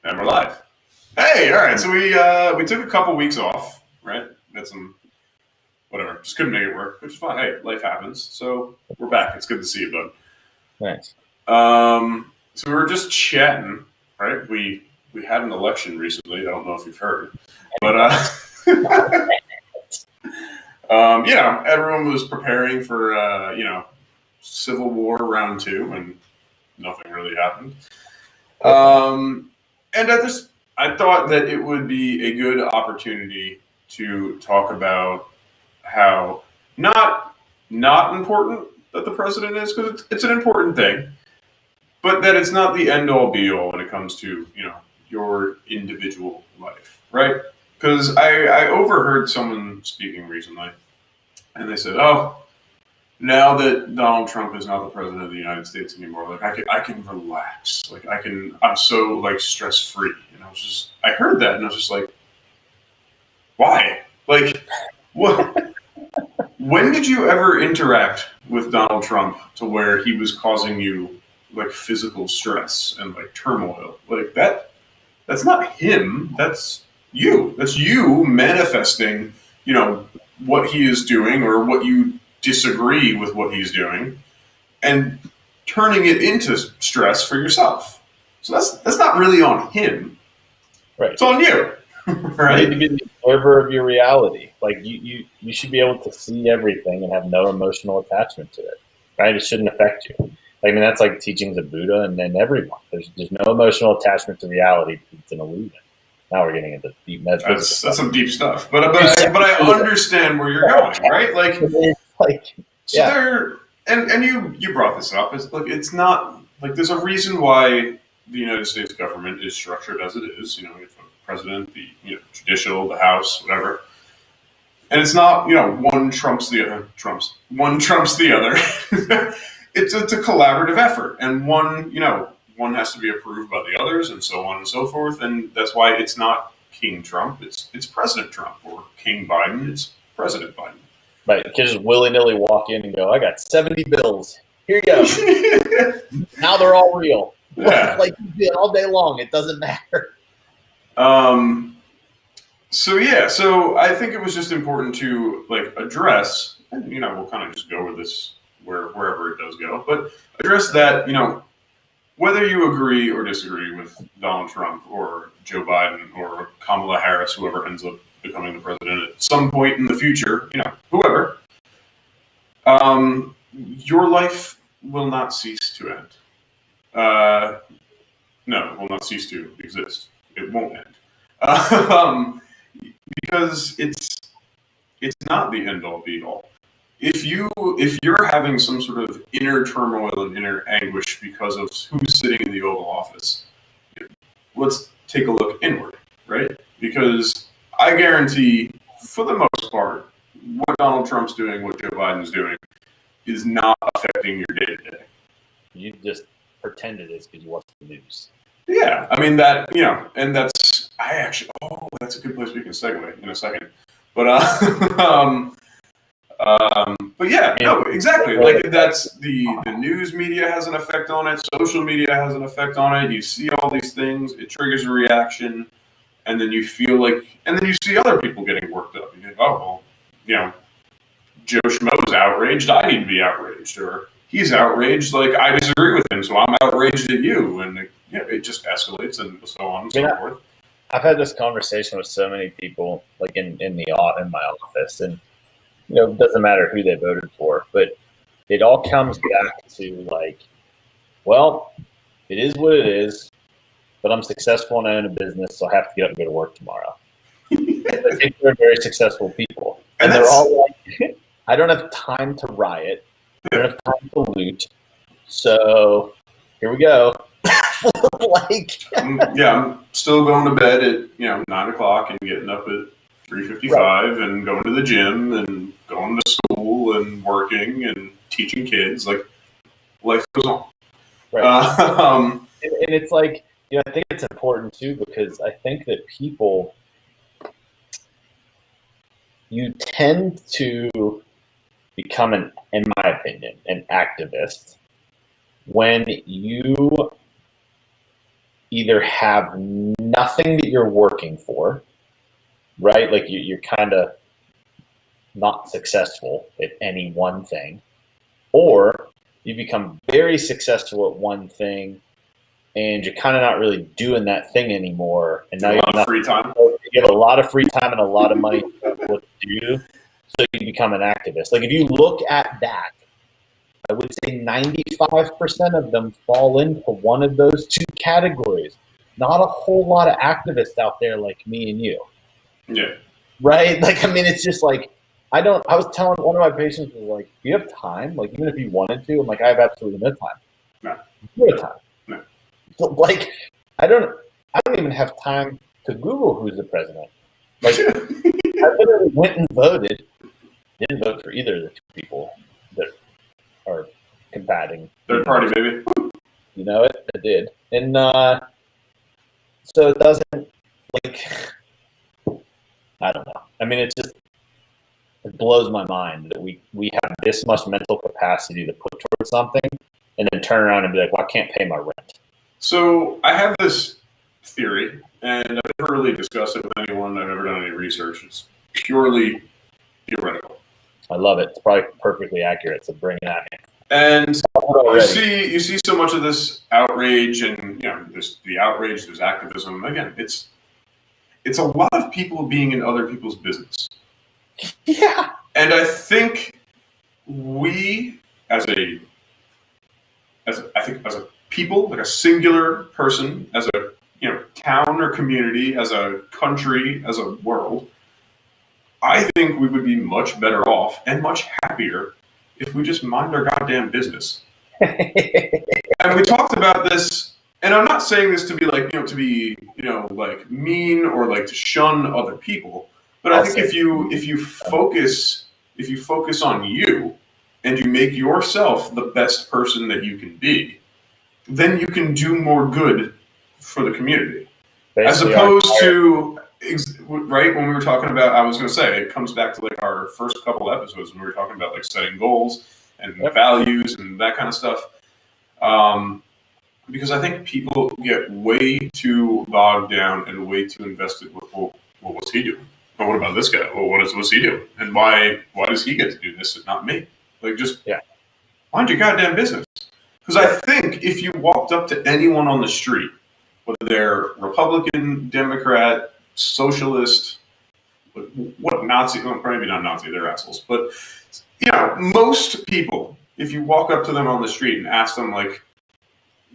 And we're live. Hey, all right. So we took a couple weeks off, right? Had some whatever, just couldn't make it work, which is fine. Hey, life happens. So we're back. It's good to see you, bud. Nice. So we were just chatting, right? We had an election recently. I don't know if you've heard, but everyone was preparing for Civil War round 2, and nothing really happened. And I thought that it would be a good opportunity to talk about how not important that the president is, because it's an important thing, but that it's not the end all be all when it comes to your individual life, right? Because I overheard someone speaking recently, and they said, "Oh, now that Donald Trump is not the president of the United States anymore, like I can relax, like I'm so like stress free." And I heard that, and I was just like, why? Like, what? When did you ever interact with Donald Trump to where he was causing you like physical stress and like turmoil? Like that's not him. That's you. That's you manifesting, what he is doing or what you disagree with what he's doing and turning it into stress for yourself. So that's not really on him. Right. It's on you. Right? You need to be the observer of your reality. Like you should be able to see everything and have no emotional attachment to it. Right? It shouldn't affect you. I mean, that's like teachings of Buddha and then everyone. There's no emotional attachment to reality. It's an illusion. Now we're getting into deep metaphysics. That's some deep stuff. But I understand where you're going, right? And you brought this up. It's not like there's a reason why the United States government is structured as it is. You have the president, the judicial, the House, whatever. And it's not one trumps the other. One trumps the other. It's a collaborative effort, and one has to be approved by the others, and so on and so forth. And that's why it's not King Trump; it's President Trump, or King Biden. It's President Biden. Right, you can just willy-nilly walk in and go, "I got 70 bills. Here you go." Now they're all real. Yeah. Like you did all day long. It doesn't matter. So I think it was just important to address, and we'll kind of just go with this wherever it does go, but address that whether you agree or disagree with Donald Trump or Joe Biden or Kamala Harris, whoever ends up becoming the president at some point in the future, whoever, your life will not cease to end. No, it will not cease to exist. It won't end. Because it's not the end all be all. If you're having some sort of inner turmoil and inner anguish because of who's sitting in the Oval Office, let's take a look inward, right? Because I guarantee, for the most part, what Donald Trump's doing, what Joe Biden's doing, is not affecting your day to day. You just pretend it is because you watch the news. Yeah, I mean that, and that's that's a good place we can segue in a second. But yeah, no, exactly. Like that's the news media has an effect on it. Social media has an effect on it. You see all these things. It triggers a reaction, and then you feel and then you see other people getting worked up. You think, oh well, Joe Schmo's outraged. I need to be outraged, or he's outraged. Like I disagree with him, so I'm outraged at you, and it just escalates and so on and so forth. I've had this conversation with so many people, like in my office, and it doesn't matter who they voted for, but it all comes back to well, it is what it is, but I'm successful and I own a business, so I have to get up and go to work tomorrow. I think they're very successful people, and they're all like, I don't have time to riot, I don't have time to loot, so here we go. I'm still going to bed at 9 o'clock and getting up at 3:55 right. And going to the gym and going to school and working and teaching kids. Like life goes on. Right. And it's I think it's important too, because I think that people, you tend to become in my opinion, an activist when you either have nothing that you're working for, right? Like you're kind of not successful at any one thing, or you become very successful at one thing and you're kind of not really doing that thing anymore. And now you have free time. You have a lot of free time and a lot of money to do. So you become an activist. Like if you look at that, I would say 95% of them fall into one of those two categories. Not a whole lot of activists out there like me and you. Yeah. Right? Like, I mean, it's just like, I was telling one of my patients, was like, do you have time? Like, even if you wanted to, I'm like, I have absolutely no time. No. No time. No. So, like, I don't even have time to Google who's the president. Like, I literally went and voted. Didn't vote for either of the two people that are combating. Third party, baby. You know it? I did. And so it doesn't, like, I don't know. I mean, it blows my mind that we have this much mental capacity to put towards something and then turn around and be like, well, I can't pay my rent. So I have this theory, and I've never really discussed it with anyone. I've never done any research. It's purely theoretical. I love it. It's probably perfectly accurate, so bring it at me. And you see so much of this outrage, and the outrage, there's activism. Again, it's a lot of people being in other people's business. Yeah. And I think we, as a people, like a singular person, as a town or community, as a country, as a world, I think we would be much better off and much happier if we just mind our goddamn business. And we talked about this, and I'm not saying this to be like, like mean or like to shun other people, but I think if you focus on you and you make yourself the best person that you can be, then you can do more good for the community. Basically, as opposed to right when we were talking about, I was going to say, it comes back to like our first couple episodes when we were talking about like setting goals and values and that kind of stuff. Because I think people get way too bogged down and way too invested with, well, what's he doing? Well, what about this guy? Well, what's he doing? And why does he get to do this and not me? Like, just mind your goddamn business. Because I think if you walked up to anyone on the street, whether they're Republican, Democrat, socialist, what Nazi, well, maybe not Nazi, they're assholes, but most people, if you walk up to them on the street and ask them, like,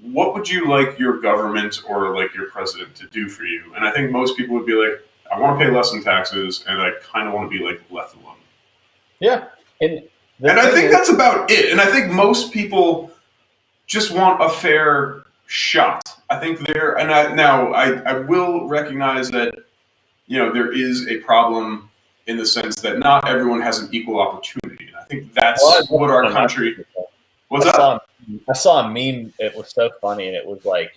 what would you like your government or like your president to do for you? And I think most people would be like, I want to pay less in taxes, and I kind of want to be like left alone. Yeah, and I think that's about it. And I think most people just want a fair shot. I think I will recognize that there is a problem in the sense that not everyone has an equal opportunity. And I think that's what our country. What's up? I saw a meme. It was so funny, and it was like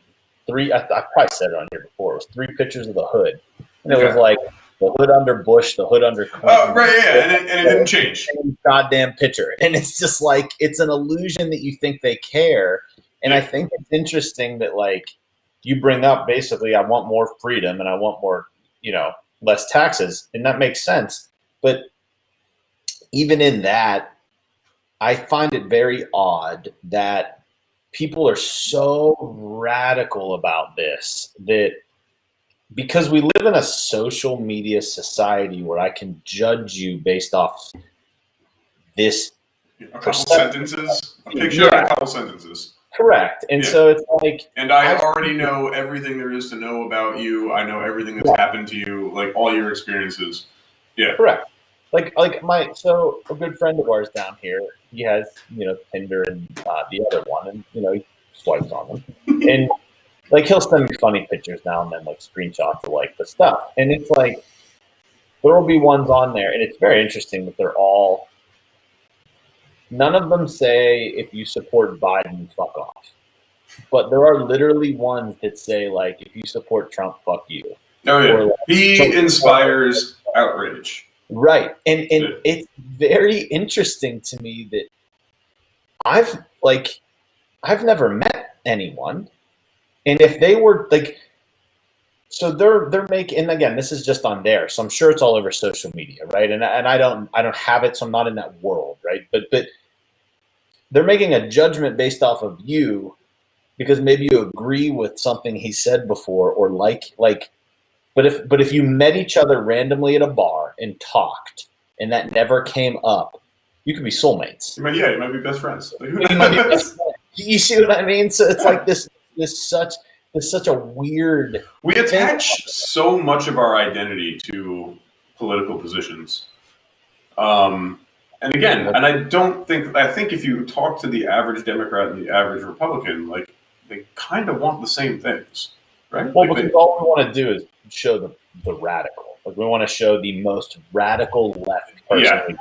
I probably said it on here before. It was 3 pictures of the hood, and it was like the hood under Bush, the hood under Clinton. Oh, right, yeah, and it didn't change. Goddamn picture, and it's just like it's an illusion that you think they care. And I think it's interesting that like you bring up basically, I want more freedom and I want more, less taxes, and that makes sense. But even in that, I find it very odd that people are so radical about this that because we live in a social media society where I can judge you based off this a couple sentences, a picture and a couple sentences. Correct. And so it's like, and I already know everything there is to know about you. I know everything that's happened to you, like all your experiences. Yeah. Correct. Like so a good friend of ours down here, he has, Tinder and the other one, and, he swipes on them. And like, he'll send me funny pictures now and then, like screenshots of like the stuff. And it's like, there will be ones on there, and it's very interesting that none of them say, if you support Biden, fuck off. But there are literally ones that say, like, if you support Trump, fuck you. Oh, yeah. Or, like, he inspires outrage. Right. And it's very interesting to me that I've never met anyone, And if they were like, so they're making, and again, this is just on there, so I'm sure it's all over social media, right? And I don't have it, so I'm not in that world, right? But they're making a judgment based off of you because maybe you agree with something he said before, or like. But if you met each other randomly at a bar and talked, and that never came up, you could be soulmates. You might be best friends. You see what I mean? So it's like this such a weird. We attach so much of our identity to political positions. And again, and I think if you talk to the average Democrat and the average Republican, like, they kind of want the same things, right? Well, like because all we want to do is show the radical. Like, we want to show the most radical left person. Yeah.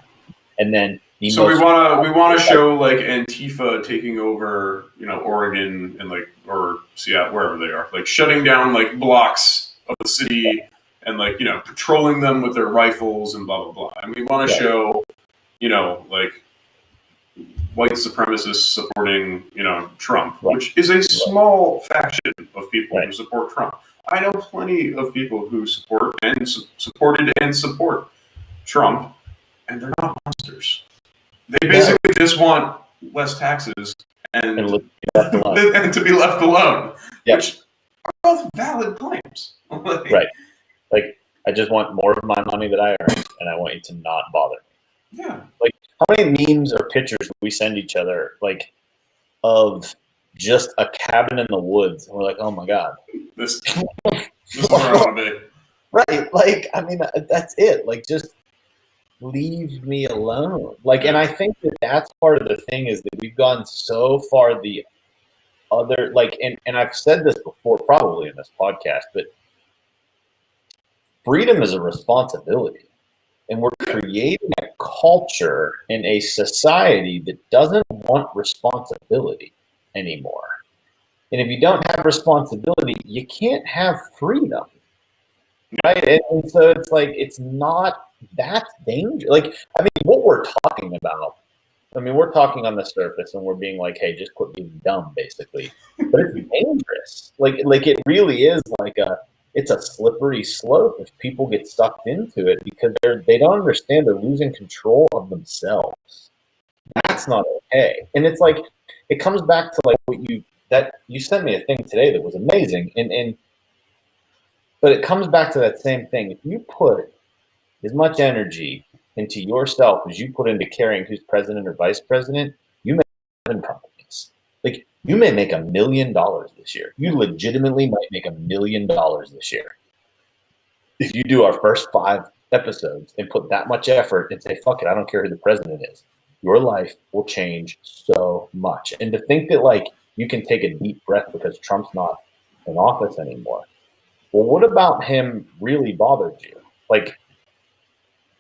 And then we want to show like Antifa taking over, Oregon and like, or Seattle, wherever they are, like shutting down like blocks of the city and like, patrolling them with their rifles and blah blah blah. And we want to show, like, white supremacists supporting, Trump, which is a small faction of people who support Trump. I know plenty of people who supported and support Trump, and they're not monsters. They basically just want less taxes and to be left alone, which are both valid claims. Right. Like, I just want more of my money that I earn, and I want you to not bother me. Yeah. Like, how many memes or pictures we send each other, like, of just a cabin in the woods, and we're like, oh my God. This is where I want to be. Right. Like, I mean, that's it. Like, just leave me alone. Like, and I think that's part of the thing, is that we've gone so far the other, like, and I've said this before, probably in this podcast, but freedom is a responsibility. And we're creating a culture in a society that doesn't want responsibility anymore. And if you don't have responsibility, you can't have freedom. Right? And so it's like, it's not that dangerous. Like, I mean, what we're talking about, we're talking on the surface and we're being like, hey, just quit being dumb, basically. But it's dangerous. Like it really is like it's a slippery slope if people get sucked into it, because they don't understand they're losing control of themselves. That's not okay. And it's like, it comes back to like you sent me a thing today that was amazing. But it comes back to that same thing. If you put as much energy into yourself as you put into caring who's president or vice president, you may have companies. Like, you may make $1 million this year. You legitimately might make $1 million this year. If you do our first 5 episodes and put that much effort and say, fuck it, I don't care who the president is, your life will change so much. And to think that, like, you can take a deep breath because Trump's not in office anymore. Well, what about him really bothered you? Like,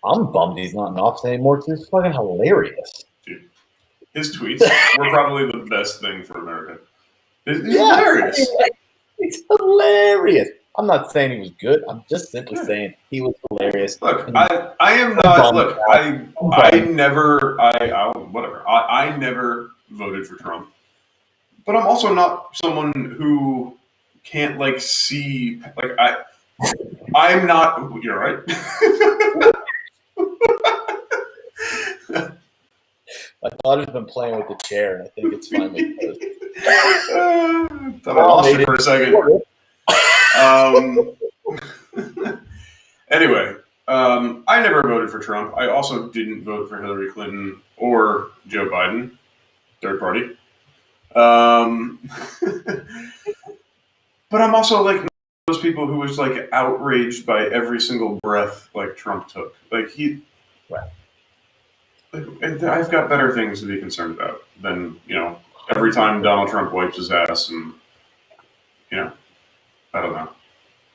I'm bummed he's not in office anymore because it's fucking hilarious. Dude, his tweets were probably the best thing for America. It's hilarious. I mean, it's hilarious. I'm not saying he was good. I'm just simply saying he was hilarious. Look, I am not. Look, I never voted for Trump, but I'm also not someone who can't like see like I'm not. You're right. My daughter's been playing with the chair, and I think it's finally closed. Thought I lost it for a second. Anyway, I never voted for Trump. I also didn't vote for Hillary Clinton or Joe Biden, third party. But I'm also like those people who was like outraged by every single breath like Trump took. Like I've got better things to be concerned about than, every time Donald Trump wipes his ass and, I don't know.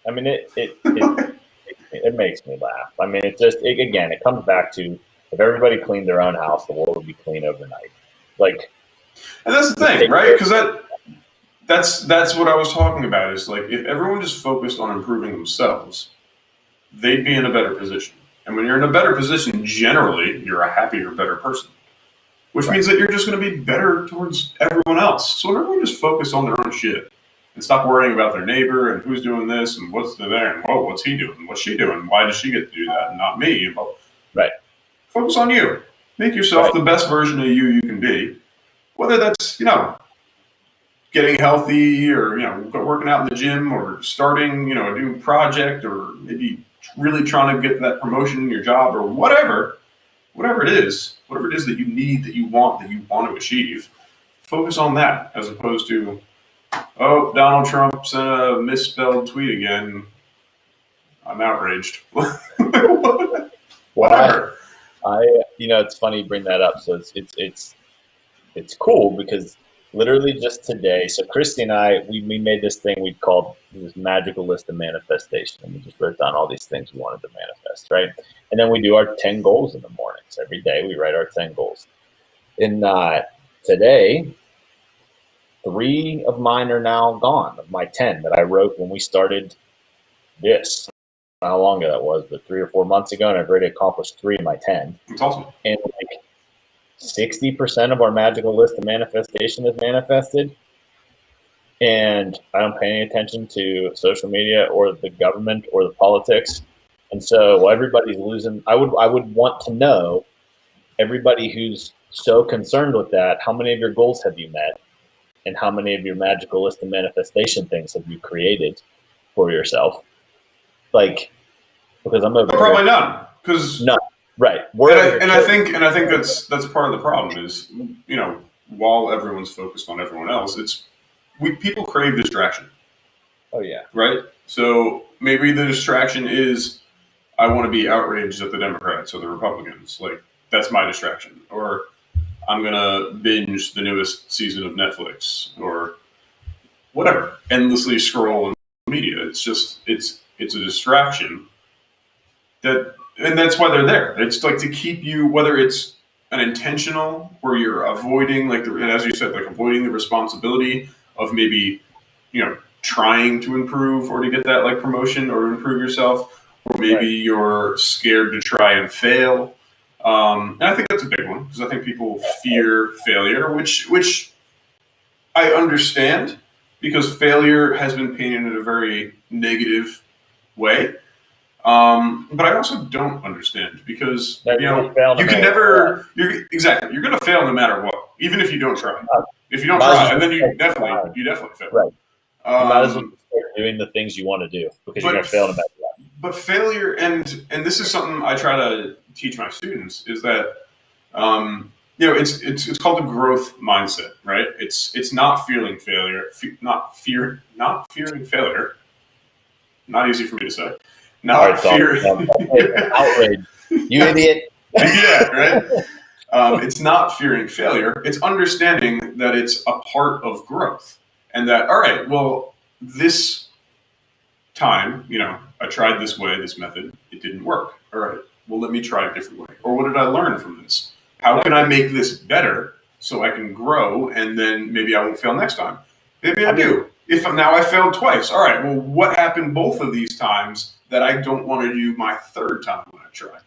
I mean, it makes me laugh. I mean, again, it comes back to, if everybody cleaned their own house, the world would be clean overnight. Like, and that's the thing, right? Because that's what I was talking about. Is like, if everyone just focused on improving themselves, they'd be in a better position. And when you're in a better position, generally, you're a happier, better person. Which means that you're just going to be better towards everyone else. So if everyone just focus on their own shit, and stop worrying about their neighbor and who's doing this and what's there and oh, what's he doing? What's she doing? Why does she get to do that and not me? Well, Right. focus on you. Make yourself the best version of you can be. Whether that's, getting healthy or, working out in the gym or starting, a new project or maybe really trying to get that promotion in your job or whatever it is that you need, that you want to achieve, focus on that as opposed to, oh, Donald Trump sent a misspelled tweet again. I'm outraged. Whatever. It's funny you bring that up. So it's cool because literally just today, so Christy and I, we made this thing we called this magical list of manifestation. And we just wrote down all these things we wanted to manifest, right? And then we do our 10 goals in the mornings. Every day we write our 10 goals. And today, 3 of mine are now gone, of my 10 that I wrote when we started this. How long ago that was, but 3 or 4 months ago, and I've already accomplished 3 of my 10. That's awesome. And 60% of our magical list of manifestation is manifested. And I don't pay any attention to social media or the government or the politics. And so everybody's losing. I would want to know, everybody who's so concerned with that, how many of your goals have you met? And how many of your magical list of manifestation things have you created for yourself? Because I'm over probably none. Because none. Right. And I think that's part of the problem is, while everyone's focused on everyone else, people crave distraction. Oh yeah. Right? So maybe the distraction is I want to be outraged at the Democrats or the Republicans. Like, that's my distraction. Or I'm gonna binge the newest season of Netflix or whatever. Endlessly scroll on media. It's a distraction and that's why they're there. It's like to keep you, whether it's an intentional where you're avoiding, as you said, avoiding the responsibility of maybe, trying to improve or to get that promotion or improve yourself, or maybe you're scared to try and fail. And I think that's a big one because I think people fear failure, which I understand because failure has been painted in a very negative way. But I also don't understand because you can never. You're going to fail no matter what, even if you don't try. If you don't try, and then you definitely fail. Right. You might as well start doing the things you want to do because you're going to fail no matter what. But failure, and this is something I try to teach my students, is that it's called the growth mindset, right? It's not fearing failure, not fearing failure. Not easy for me to say. Not fear. Outrage. You idiot. Yeah, right? It's not fearing failure. It's understanding that it's a part of growth. And that, all right, well, this time, I tried this way, this method, it didn't work. All right, well, let me try a different way. Or what did I learn from this? How can I make this better so I can grow and then maybe I won't fail next time? Maybe I do. If now I failed twice, all right, well, what happened both of these times that I don't want to do my third time when I try?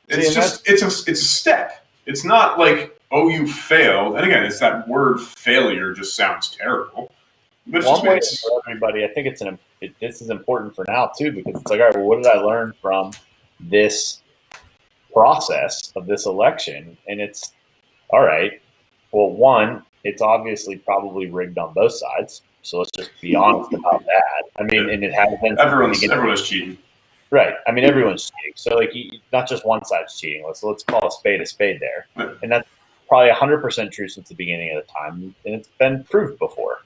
It's a step. It's not like, oh, you failed. And again, it's that word failure just sounds terrible. But one way for everybody, I think this is important for now too, because it's like, all right, well, what did I learn from this process of this election? And it's all right. Well, one, it's obviously probably rigged on both sides. So let's just be honest about that. I mean, and it has been. Everyone's cheating. Right. I mean, everyone's cheating. So not just one side's cheating. Let's call a spade there. Right. And that's probably 100% true since the beginning of the time, and it's been proved before.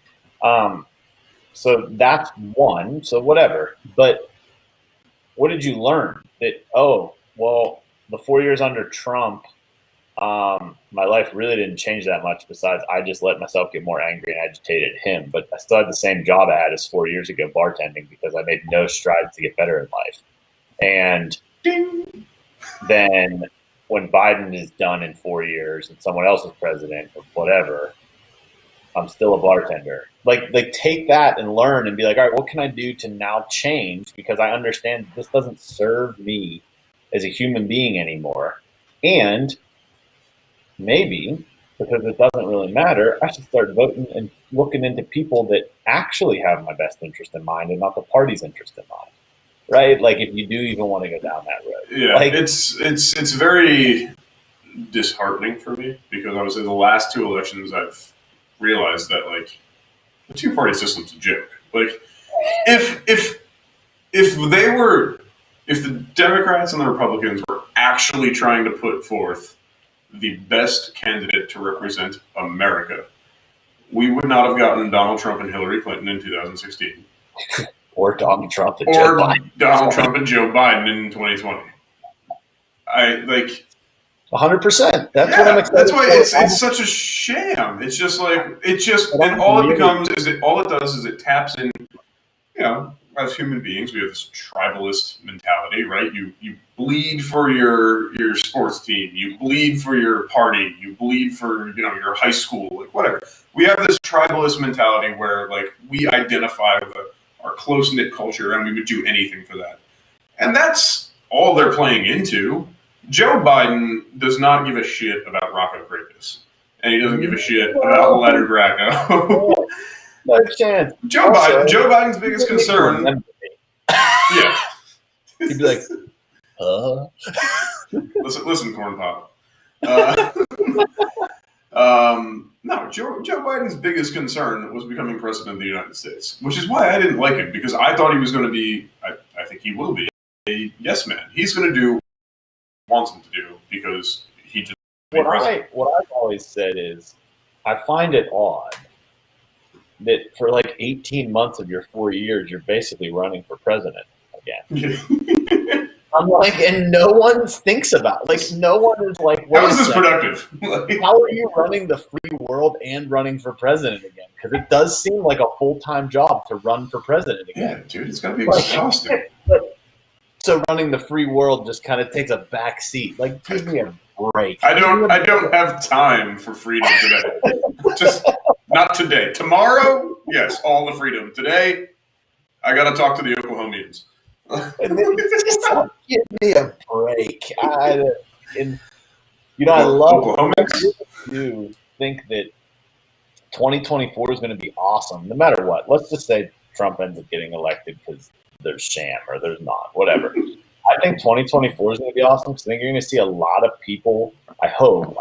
So that's one. So whatever. But what did you learn? That the 4 years under Trump, my life really didn't change that much. Besides, I just let myself get more angry and agitated at him. But I still had the same job I had as 4 years ago, bartending, because I made no strides to get better in life. And then when Biden is done in 4 years and someone else is president or whatever, I'm still a bartender. Like take that and learn and be like, all right, what can I do to now change? Because I understand this doesn't serve me as a human being anymore. And maybe because it doesn't really matter. I should start voting and looking into people that actually have my best interest in mind and not the party's interest in mind. Right? Like if you do even want to go down that road. Yeah, like, it's very disheartening for me because obviously the last two elections I've realized that like the two-party system's a joke. Like if the Democrats and the Republicans were actually trying to put forth the best candidate to represent America, we would not have gotten Donald Trump and Hillary Clinton in 2016. Or Donald Trump and Joe Biden. Donald Trump and Joe Biden in 2020. I like 100%. That's what I'm excited. That's why it's such a sham. It's just like and all it becomes is all it does is it taps in. You know, as human beings, we have this tribalist mentality, right? You bleed for your sports team, you bleed for your party, you bleed for your high school, like whatever. We have this tribalist mentality where like we identify with our close knit culture and we would do anything for that, and that's all they're playing into. Joe Biden does not give a shit about Racco, and he doesn't give a shit about Leonard Racco. No chance. Joe Biden's biggest concern. Yeah. He'd be like, Listen, Corn Pop. No, Joe Biden's biggest concern was becoming president of the United States, which is why I didn't like him, because I thought he was going to be, I think he will be, a yes man. He's going to do what he wants him to do because he just. What I've always said is, I find it odd that for like 18 months of your 4 years, you're basically running for president again. I'm like, and no one thinks about it. Like, no one is like, how is this productive? How are you running the free world and running for president again? Because it does seem like a full-time job to run for president again. Yeah, dude, it's got to be exhausting. So running the free world just kind of takes a back seat. Like, give me a break. I don't have time for freedom today. Just not today. Tomorrow, yes, all the freedom. Today, I got to talk to the Oklahomians. And then just give me a break. I love Oklahomans. You think that 2024 is going to be awesome, no matter what. Let's just say Trump ends up getting elected because there's sham or there's not, whatever. I think 2024 is going to be awesome because I think you're going to see a lot of people, I hope,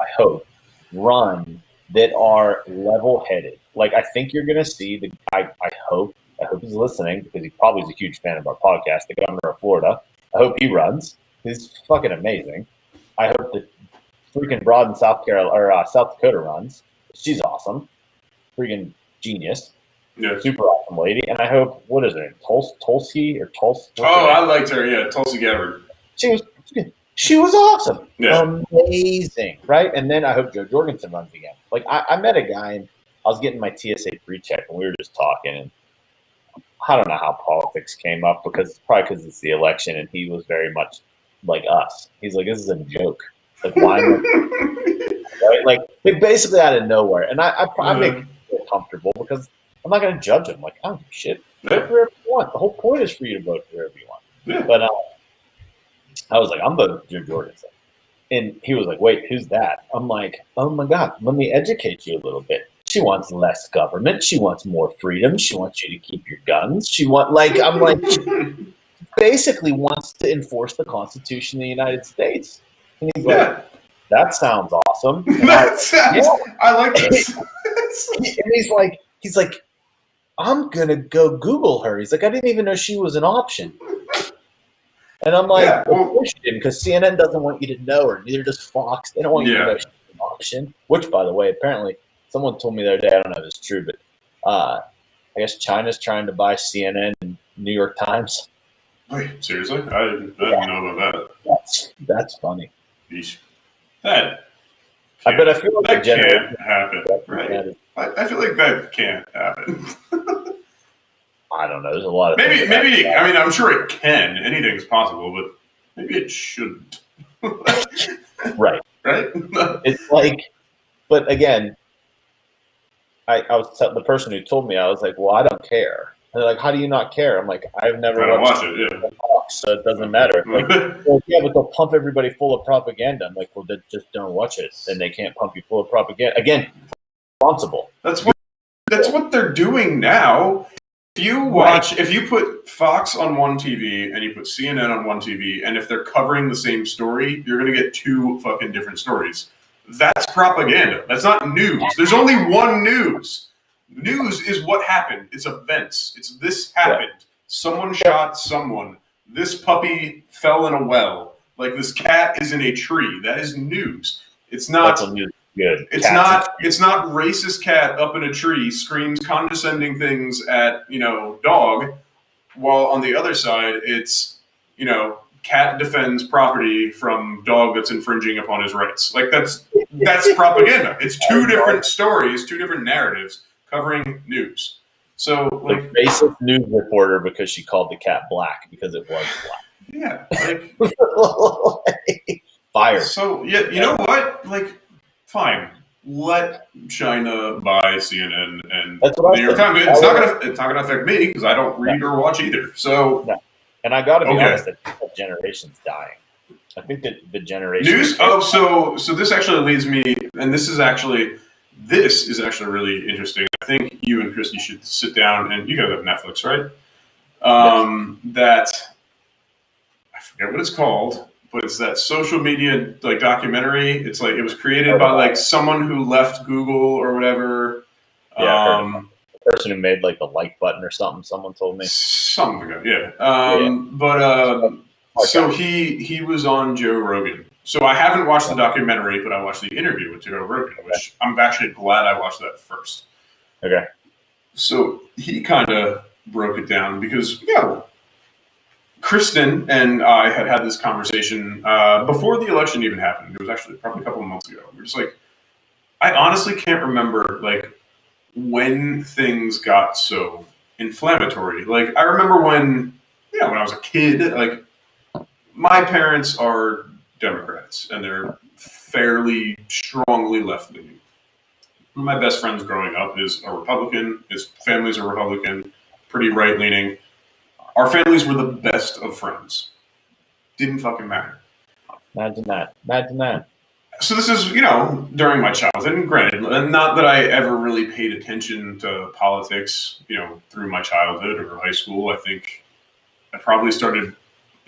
run that are level-headed. Like, I think you're going to see I hope he's listening because he probably is a huge fan of our podcast, the governor of Florida. I hope he runs. He's fucking amazing. I hope that freaking Broad in South Dakota runs. She's awesome. Freaking genius. Yeah. Super awesome lady. And I hope, what is her name? Tulsi or Tulsi? I liked her. Yeah, Tulsi Gabbard. She was awesome. Yeah. Amazing. Right? And then I hope Joe Jorgensen runs again. Like, I met a guy and I was getting my TSA pre-check and we were just talking, and I don't know how politics came up because it's the election, and he was very much like us. He's like, this is a joke. Like, why? Right? Like, basically out of nowhere. And I make him feel comfortable because I'm not going to judge him. Like, I don't give a shit. Vote for whoever you want. The whole point is for you to vote for whoever you want. Yeah. But I was like, I'm voting for Joe Jorgensen. And he was like, wait, who's that? I'm like, oh my God, let me educate you a little bit. She wants less government. She wants more freedom. She wants you to keep your guns. She basically wants to enforce the Constitution of the United States. And he's like, that sounds awesome. I like this. And he's like, I'm gonna go Google her. He's like, I didn't even know she was an option. And I'm like, of course you didn't, because CNN doesn't want you to know her. Neither does Fox. They don't want you to know she's an option. Which, by the way, apparently, someone told me the other day, I don't know if it's true, but I guess China's trying to buy CNN and New York Times. Wait, seriously? I didn't know about that. That's funny. Yeesh. But I feel like that can't happen, right? I feel like that can't happen. I don't know. There's a lot of maybe. I mean, I'm sure it can. Anything's possible, but maybe it shouldn't. Right. Right. It's like, but again, I was the person who told me, I was like, well, I don't care. And they're like, how do you not care? I'm like, I've never watched it. Yeah. Fox, so it doesn't matter. Like, well, yeah, but they'll pump everybody full of propaganda. I'm like, well, they just don't watch it, and they can't pump you full of propaganda. Again, responsible. That's what they're doing now. If you put Fox on one TV and you put CNN on one TV, and if they're covering the same story, you're going to get two fucking different stories. That's propaganda. That's not news. There's only one news. News is what happened. It's events. It's this happened. Someone shot someone. This puppy fell in a well. Like, this cat is in a tree. That is news. It's not. That's news. Good. It's not racist cat up in a tree screams condescending things at, dog, while on the other side it's, cat defends property from dog that's infringing upon his rights. Like, that's propaganda. It's two different stories, two different narratives covering news. So, like, the racist news reporter because she called the cat black because it was black. Yeah, like fired. So yeah, you know what? Like, fine. Let China buy CNN and the New York Times. It's not gonna affect me because I don't read or watch either. So, and I got to be honest, I think that generation's dying. I think that the generation news. So this actually leads me, and this is actually really interesting. I think you and Christy should sit down, and you guys have Netflix, right? That I forget what it's called. But it's that social media like documentary. It's like it was created by like someone who left Google or whatever. Yeah, the person who made like the like button or something. Someone told me. Something like that. Yeah. So he was on Joe Rogan. So I haven't watched the documentary, but I watched the interview with Joe Rogan, which I'm actually glad I watched that first. Okay. So he kind of broke it down because Kristen and I had this conversation before the election even happened. It was actually probably a couple of months ago. We're just like, I honestly can't remember like when things got so inflammatory. Like, I remember when I was a kid, like, my parents are Democrats and they're fairly strongly left-leaning. One of my best friends growing up is a Republican. His family's a Republican, pretty right-leaning. Our families were the best of friends. Didn't fucking matter. Imagine that. So this is, during my childhood, and granted, not that I ever really paid attention to politics, through my childhood or high school. I think I probably started,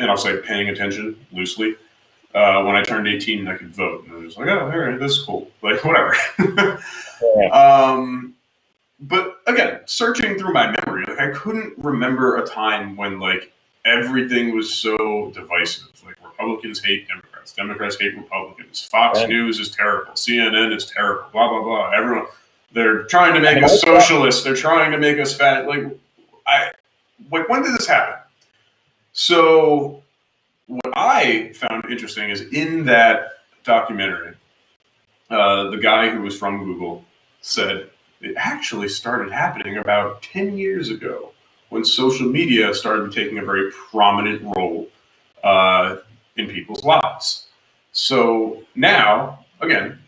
and I'll say paying attention loosely, when I turned 18 and I could vote. And I was like, oh, all right, this is cool. Like, whatever. But again, searching through my memory, like, I couldn't remember a time when like everything was so divisive. Like, Republicans hate Democrats, Democrats hate Republicans, Fox News is terrible, CNN is terrible, blah blah blah. Everyone, they're trying to make us socialists. They're trying to make us fat. Like, when did this happen? So what I found interesting is in that documentary, the guy who was from Google said, it actually started happening about 10 years ago when social media started taking a very prominent role in people's lives. So now, again,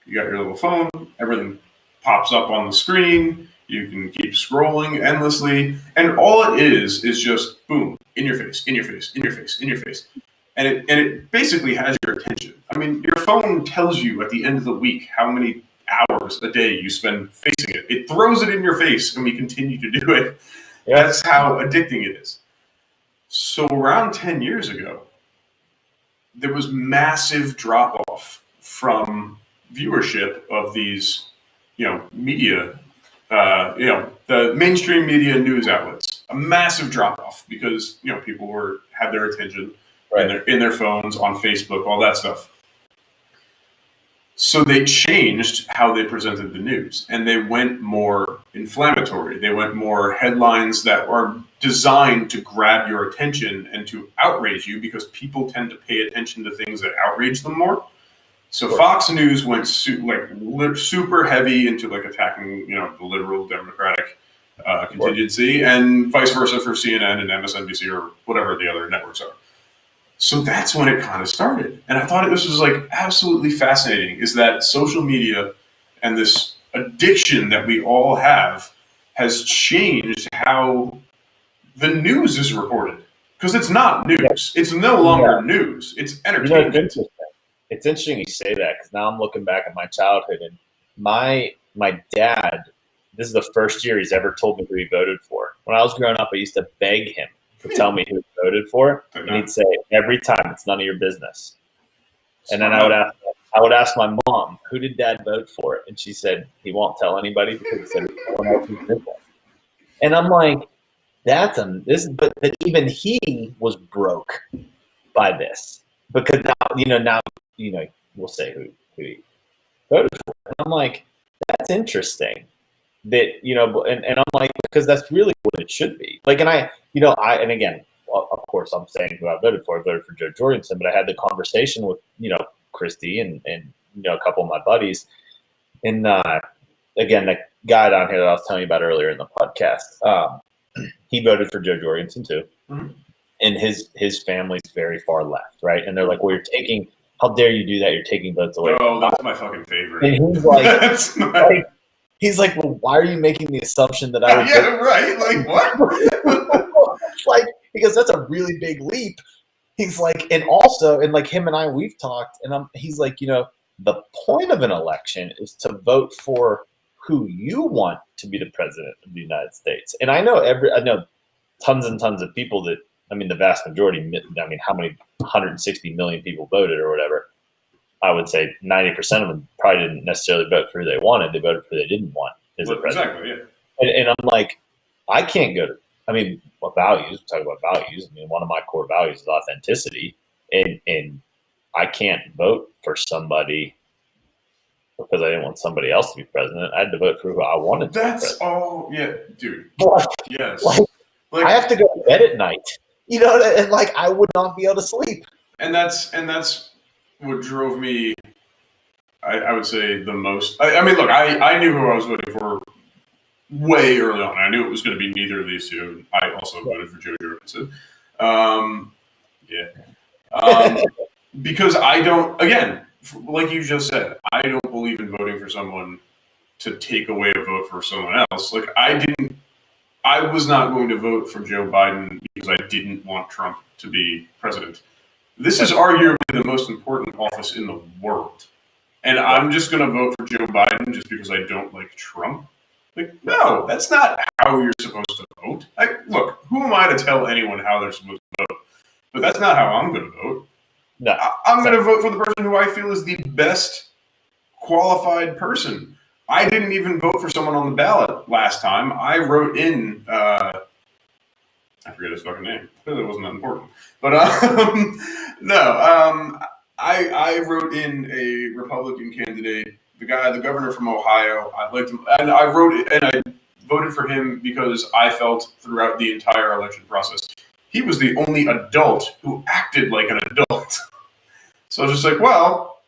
you got your little phone, everything pops up on the screen, you can keep scrolling endlessly, and all it is just boom, in your face, in your face, in your face, in your face. And it basically has your attention. I mean, your phone tells you at the end of the week how many hours a day you spend facing it. It throws it in your face and we continue to do it. Yeah. That's how addicting it is. So around 10 years ago, there was massive drop off from viewership of these, media, the mainstream media news outlets. A massive drop off because, people had their attention in their phones, on Facebook, all that stuff. So they changed how they presented the news, and they went more inflammatory. They went more headlines that are designed to grab your attention and to outrage you because people tend to pay attention to things that outrage them more. So Fox News went super heavy into like attacking, the liberal Democratic contingency, and vice versa for CNN and MSNBC or whatever the other networks are. So that's when it kind of started. And I thought this was like absolutely fascinating, is that social media and this addiction that we all have has changed how the news is reported. Because it's not news. It's no longer news. It's entertainment. It's interesting you say that, because now I'm looking back at my childhood, and my dad, this is the first year he's ever told me who he voted for. When I was growing up, I used to beg him to tell me who he voted for, and he'd say every time, "It's none of your business." And then I would ask my mom, "Who did Dad vote for?" And she said, "He won't tell anybody because he said it's no one else's business." And I'm like, but that even he was broke by this, because now we'll say who he voted for. And I'm like, that's interesting. That and I'm like, because that's really what it should be. Like, and again, of course, I'm saying who I voted for. I voted for Joe Jorgensen, but I had the conversation with Christy and a couple of my buddies, and again, the guy down here that I was telling you about earlier in the podcast, he voted for Joe Jorgensen too, and his family's very far left, right? And they're like, "Well, how dare you do that? You're taking votes away." Oh, that's my fucking favorite. And he's like, he's like, "Well, why are you making the assumption that I would?" Yeah, right. Like what? Like, because that's a really big leap. He's like, and also, and like him and I, we've talked, and he's like, the point of an election is to vote for who you want to be the president of the United States. And I know tons and tons of people that, the vast majority, how many 160 million people voted or whatever. I would say 90% of them probably didn't necessarily vote for who they wanted. They voted for who they didn't want as a president. Exactly, yeah. And I'm like, I can't go to, what values? We talk about values. One of my core values is authenticity. And I can't vote for somebody because I didn't want somebody else to be president. I had to vote for who I wanted to be president. Oh, yeah, dude. Yes. Like, I have to go to bed at night. And like, I would not be able to sleep. And that's what drove me, I would say, the most. Look, I knew who I was voting for way early on. I knew it was going to be neither of these two. I also voted for Joe Jorgensen. Because I don't, again, like you just said, I don't believe in voting for someone to take away a vote for someone else. Like, I was not going to vote for Joe Biden because I didn't want Trump to be president. This is arguably the most important office in the world. And I'm just going to vote for Joe Biden just because I don't like Trump? Like, no, that's not how you're supposed to vote. Look, who am I to tell anyone how they're supposed to vote? But that's not how I'm going to vote. No. I'm going to vote for the person who I feel is the best qualified person. I didn't even vote for someone on the ballot last time. I wrote in, I forget his fucking name. It wasn't that important. But I wrote in a Republican candidate, the governor from Ohio. I liked him, and I voted for him because I felt throughout the entire election process he was the only adult who acted like an adult. So I was just like, well,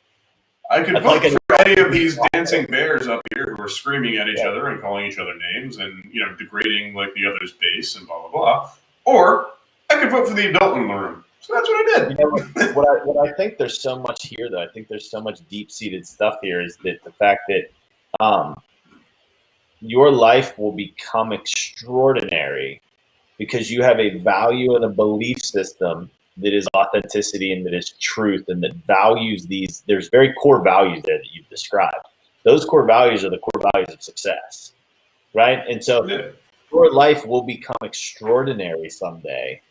I could vote for any of these dancing bears up here who are screaming at each other and calling each other names and degrading like the other's base and blah blah blah, or I could vote for the adult in the room. So that's what I did. What I think there's so much here, though. I think there's so much deep-seated stuff here. Is that the fact that your life will become extraordinary because you have a value and a belief system that is authenticity and that is truth and that values these. There's very core values there that you've described. Those core values are the core values of success, right? And so your life will become extraordinary someday.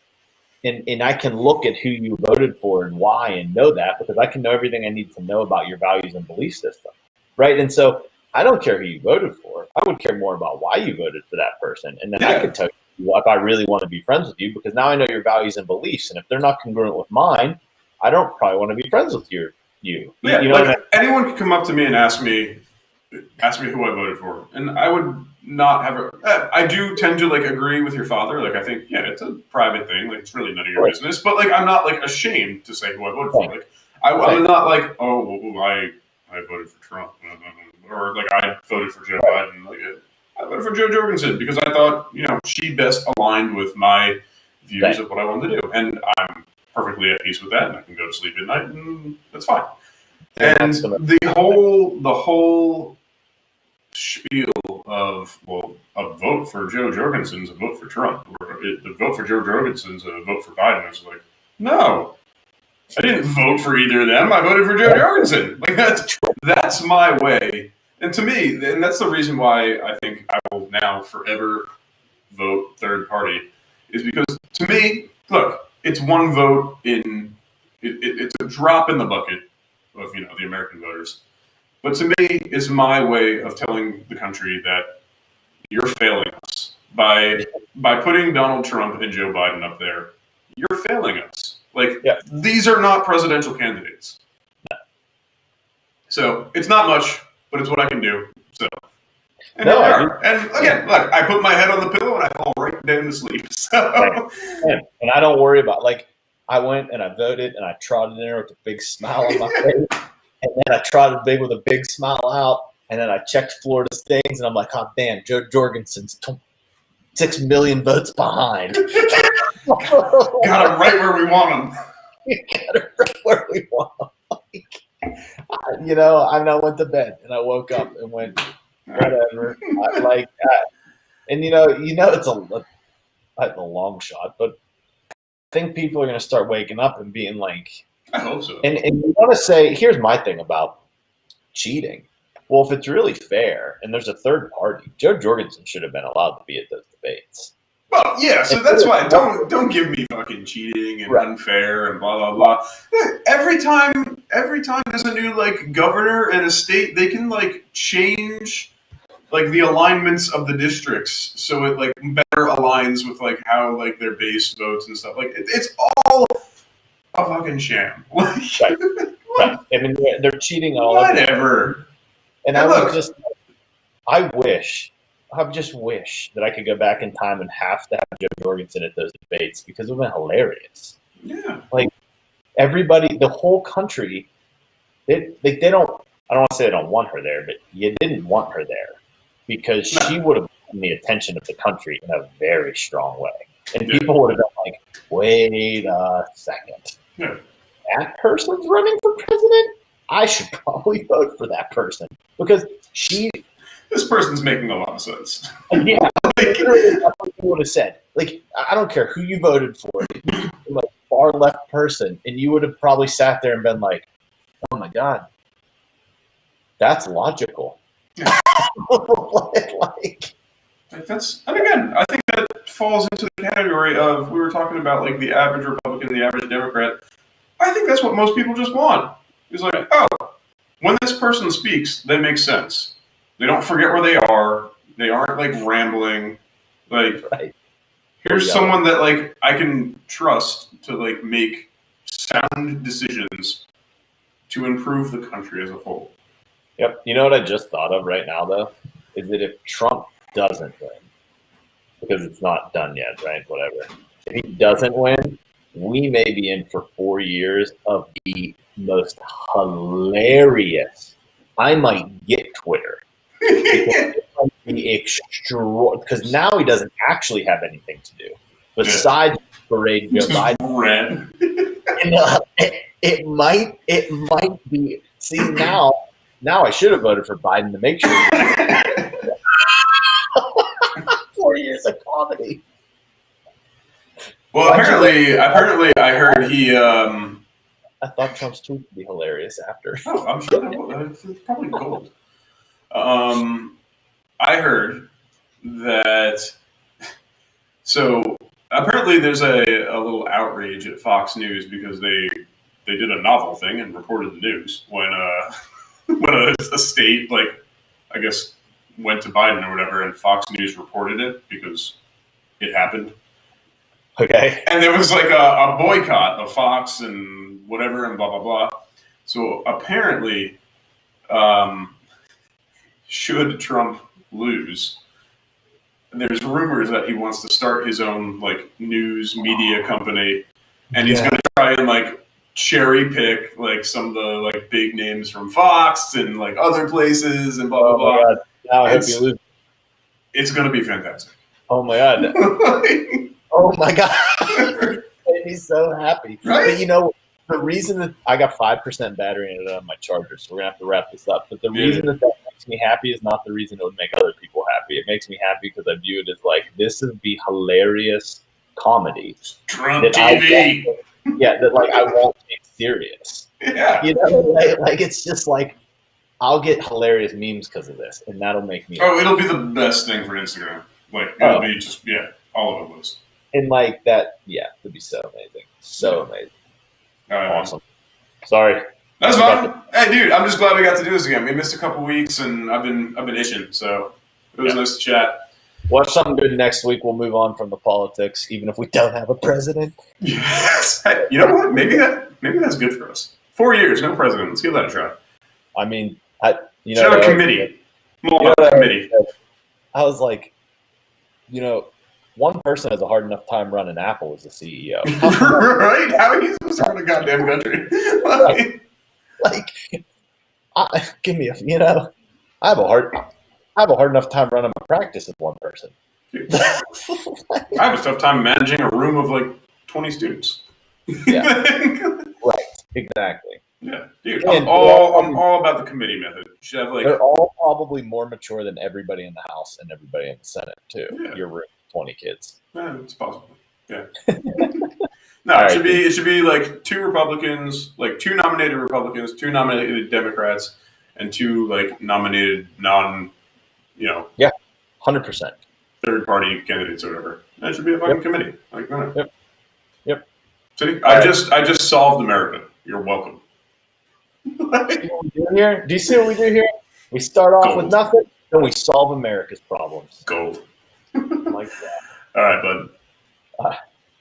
And I can look at who you voted for and why and know that because I can know everything I need to know about your values and belief system, right? And so I don't care who you voted for. I would care more about why you voted for that person. And then I could tell you if I really want to be friends with you because now I know your values and beliefs. And if they're not congruent with mine, I don't probably want to be friends with you. Yeah, you know, anyone could come up to me and ask me who I voted for. And I would not have I do tend to agree with your father. I think, it's a private thing. It's really none of your business. But I'm not ashamed to say who I voted for. I was not I voted for Trump. Or I voted for Joe Biden. I voted for Joe Jorgensen because I thought, she best aligned with my views of what I wanted to do. And I'm perfectly at peace with that. And I can go to sleep at night and that's fine. And the whole spiel of, well, a vote for Joe Jorgensen's a vote for Trump, or the vote for Joe Jorgensen's a vote for Biden. I was like, no, I didn't vote for either of them. I voted for Joe Jorgensen. Like that's my way. And to me, and that's the reason why I think I will now forever vote third party, is because to me, look, it's one vote in, it's a drop in the bucket of, you know, the American voters. But to me, it's my way of telling the country that you're failing us by putting Donald Trump and Joe Biden up there. You're failing us. Like, these are not presidential candidates. So it's not much, but it's what I can do. So, and here we are. And again, look, I put my head on the pillow and I fall right down to sleep. So, and I don't worry about, like, I went and I voted and I trotted in there with a big smile on my face. And then I trotted big with a big smile out. And then I checked Florida standings and I'm like, oh, damn, Joe Jorgensen's 6 million votes behind. Got him right where we want him. Got him right where we want him. You know, I went to bed and I woke up and went, whatever. And you know, it's a long shot, but I think people are going to start waking up and being like, I hope so. And you want to say, here's my thing about cheating. Well, if it's really fair and there's a third party, Joe Jorgensen should have been allowed to be at those debates. Well, yeah, so that's why don't give me fucking cheating and unfair and blah blah blah. Every time there's a new like governor in a state, they can like change like the alignments of the districts so it like better aligns with like how like their base votes and stuff. Like it's all a fucking sham. Right. I mean, they're cheating all whatever. And I just wish that I could go back in time and have to have Joe Jorgensen at those debates because it would have been hilarious. Yeah. Like everybody, the whole country, they don't, I don't want to say they don't want her there, but you didn't want her there because she would have gotten the attention of the country in a very strong way. And people would have been like, wait a second. Yeah. That person's running for president? I should probably vote for that person because this person's making a lot of sense. Yeah, that's what you would have said. Like, I don't care who you voted for. You could be like a far left person, and you would have probably sat there and been like, "Oh my god, that's logical." Yeah. That's, and again, I think that falls into the category of, we were talking about like the average Republican, the average Democrat. I think that's what most people just want. It's like, oh, when this person speaks, they make sense. They don't forget where they are. They aren't like rambling. Like, here's someone that like I can trust to like make sound decisions to improve the country as a whole. Yep. You know what I just thought of right now, though, is that if Trump doesn't win, because it's not done yet, right? Whatever. If he doesn't win, we may be in for 4 years of the most hilarious. I might get Twitter. Because now he doesn't actually have anything to do besides parade Joe Biden. It might be. See, now I should have voted for Biden to make sure. 4 years of comedy. Well, apparently, I heard he. I thought Trump's tweet would be hilarious after. Oh, I'm sure that will. It's probably gold. I heard that. So apparently, there's a little outrage at Fox News because they did a novel thing and reported the news when a state, like, I guess, went to Biden or whatever, and Fox News reported it because it happened. Okay. And there was like a boycott of Fox and whatever and blah, blah, blah. So apparently, should Trump lose, there's rumors that he wants to start his own like news media company, and he's going to try and like cherry pick like some of the like big names from Fox and like other places and blah, blah, blah. God. Now I hope you lose. It's going to be fantastic. Oh my God. Oh my God. Made me so happy. Right? But you know, the reason that I got 5% battery in it on my charger, so we're going to have to wrap this up. But the reason that makes me happy is not the reason it would make other people happy. It makes me happy because I view it as like, this is the hilarious comedy. Trump TV. That like I won't take serious. Yeah. You know, like it's just like, I'll get hilarious memes because of this, and that'll make me. Oh, it'll be the best thing for Instagram. Like, it'll be just, all of it. And like that, it'd be so amazing. So amazing. Awesome. Sorry. That's fine. Hey, dude, I'm just glad we got to do this again. We missed a couple weeks, and I've been itching, so it was nice to chat. Watch something good next week. We'll move on from the politics, even if we don't have a president. Yes. Hey, you know what? Maybe that's good for us. 4 years, no president. Let's give that a try. I mean, should have a committee. Committee. I was like, one person has a hard enough time running Apple as the CEO. Right? How are you supposed to run a goddamn country? Give me I have a hard enough time running my practice with one person. Dude, I have a tough time managing a room of like 20 students. Yeah. Right. Exactly. Yeah, dude. I'm all about the committee method. Should have they're all probably more mature than everybody in the House and everybody in the Senate too. Yeah. Your room, 20 kids. Yeah, it's possible. Yeah. No, it should be like 2 Republicans, like 2 nominated Republicans, 2 nominated Democrats, and 2 like nominated 100% third party candidates or whatever. That should be a fucking committee. Like, no. Yep. See, I just solved America. You're welcome. Do you see what we do here? We start off with nothing, then we solve America's problems. Gold. Like that. All right, bud.